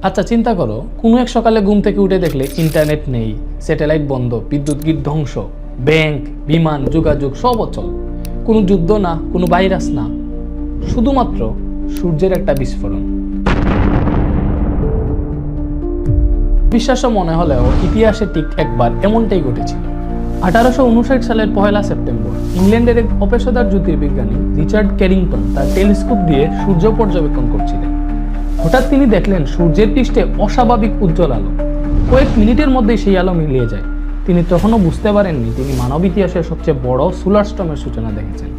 আচ্ছা চিন্তা করো, কোনো এক সকালে ঘুম থেকে উঠে দেখলে ইন্টারনেট নেই, স্যাটেলাইট বন্ধ, বিদ্যুৎ গ্রিড ধ্বংস, ব্যাংক, বিমান, যোগাযোগ সব অচল। কোনো যুদ্ধ না, কোনো ভাইরাস না, শুধুমাত্র সূর্যের একটা বিস্ফোরণ। বিশ্বাস মনে হলেও ইতিহাসে ঠিক একবার এমনটাই ঘটেছিল। 1859 সালের 1 সেপ্টেম্বর ইংল্যান্ডের এক অপেশাদার জ্যোতির্বিজ্ঞানী রিচার্ড ক্যারিংটন তার টেলিস্কোপ দিয়ে সূর্য পর্যবেক্ষণ করছিলেন। হঠাৎ তিনি দেখলেন সূর্যের পৃষ্ঠে অস্বাভাবিক উজ্জ্বল আলো। কয়েক মিনিটের মধ্যেই সেই আলো মিলিয়ে যায়। তিনি তখনও বুঝতে পারেননি তিনি মানব ইতিহাসের সবচেয়ে বড় সোলার স্টর্মের সূচনা দেখেছেন।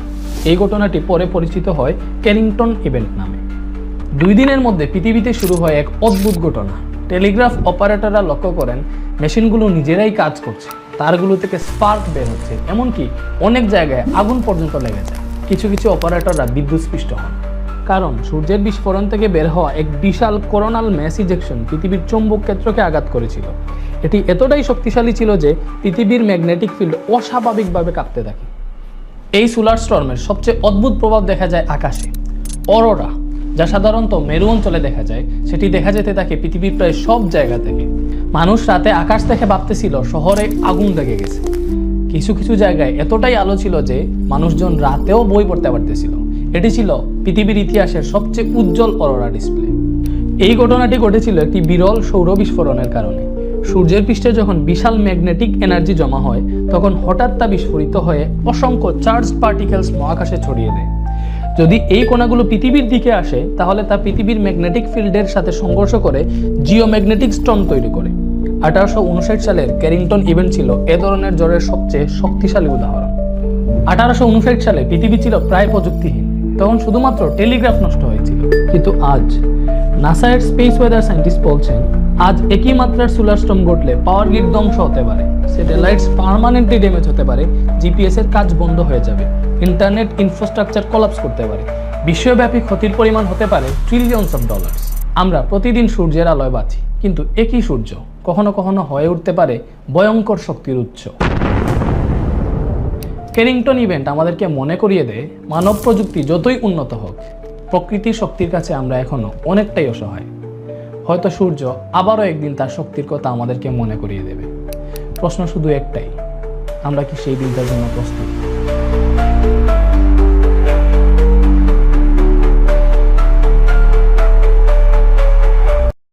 এই ঘটনাটি পরে পরিচিত হয় ক্যারিংটন ইভেন্ট নামে। 2 দিনের মধ্যে পৃথিবীতে শুরু হয় এক অদ্ভুত ঘটনা। টেলিগ্রাফ অপারেটররা লক্ষ্য করেন মেশিনগুলো নিজেরাই কাজ করছে, তারগুলো থেকে স্পার্ক বের হচ্ছে, এমনকি অনেক জায়গায় আগুন পর্যন্ত লেগে যায়। কিছু কিছু অপারেটররা বিদ্যুৎস্পৃষ্ট হন, কারণ সূর্যের বিস্ফোরণ থেকে বের হওয়া এক বিশাল করোনাল ম্যাস ইজেকশন পৃথিবীর চৌম্বক ক্ষেত্রকে আঘাত করেছিল। এটি এতটাই শক্তিশালী ছিল যে পৃথিবীর ম্যাগনেটিক ফিল্ড অস্বাভাবিকভাবে কাঁপতে থাকে। এই সোলার স্টর্মের সবচেয়ে অদ্ভুত প্রভাব দেখা যায় আকাশে। অরোরা, যা সাধারণত মেরু অঞ্চলে দেখা যায়, সেটি দেখা যেতে থাকে পৃথিবীর প্রায় সব জায়গা থেকে। মানুষ রাতে আকাশ দেখে ভাবতেছিল শহরে আগুন লেগে গেছে। কিছু কিছু জায়গায় এতটাই আলো ছিল যে মানুষজন রাতেও বই পড়তে পারতেছিল। এটি ছিল পৃথিবীর ইতিহাসের সবচেয়ে উজ্জ্বল অরোরা ডিসপ্লে। এই ঘটনাটি ঘটেছিল একটি বিরল সৌর বিস্ফোরণের কারণে। সূর্যের পৃষ্ঠে যখন বিশাল ম্যাগনেটিক এনার্জি জমা হয়, তখন হঠাৎ তা বিস্ফোরিত হয়ে অসংখ্য চার্জ পার্টিকেলস মহাকাশে ছড়িয়ে দেয়। যদি এই কণাগুলো পৃথিবীর দিকে আসে, তাহলে তা পৃথিবীর ম্যাগনেটিক ফিল্ডের সাথে সংঘর্ষ করে জিওম্যাগনেটিক স্টর্ম তৈরি করে। 1859 সালের ক্যারিংটন ইভেন্ট ছিল এ ধরনের ঝড়ের সবচেয়ে শক্তিশালী উদাহরণ। 1859 সালে পৃথিবী ছিল প্রায় প্রযুক্তিহীন। তখন শুধুমাত্র টেলিগ্রাফ নষ্ট হয়েছিল। কিন্তু আজ নাসার স্পেস ওয়েদার সায়েন্টিস্ট বলছেন, আজ একই মাত্রার সোলার স্টর্ম ঘটলে পাওয়ার গ্রিড ধ্বংস হতে পারে, স্যাটেলাইটস পার্মানেন্টলি ড্যামেজ হতে পারে, জিপিএস এর কাজ বন্ধ হয়ে যাবে, ইন্টারনেট ইনফ্রাস্ট্রাকচার কোলাপস করতে পারে, বিশ্বব্যাপী ক্ষতির পরিমাণ হতে পারে ট্রিলিয়নস অফ ডলার্স। আমরা প্রতিদিন সূর্যের আলোয় বাঁচি, কিন্তু একই সূর্য কখনো কখনো হয়ে উঠতে পারে ভয়ঙ্কর শক্তির উৎস। ক্যারিংটন ইভেন্ট আমাদেরকে মনে করিয়ে দেয়, মানব প্রযুক্তি যতই উন্নত হোক, প্রকৃতির শক্তির কাছে আমরা এখনো অনেকটাই অসহায়। হয়তো সূর্য আবারও একদিন তার শক্তির কথা আমাদেরকে মনে করিয়ে দেবে। প্রশ্ন শুধু একটাই, আমরা কি সেই দিনটার জন্য প্রস্তুত?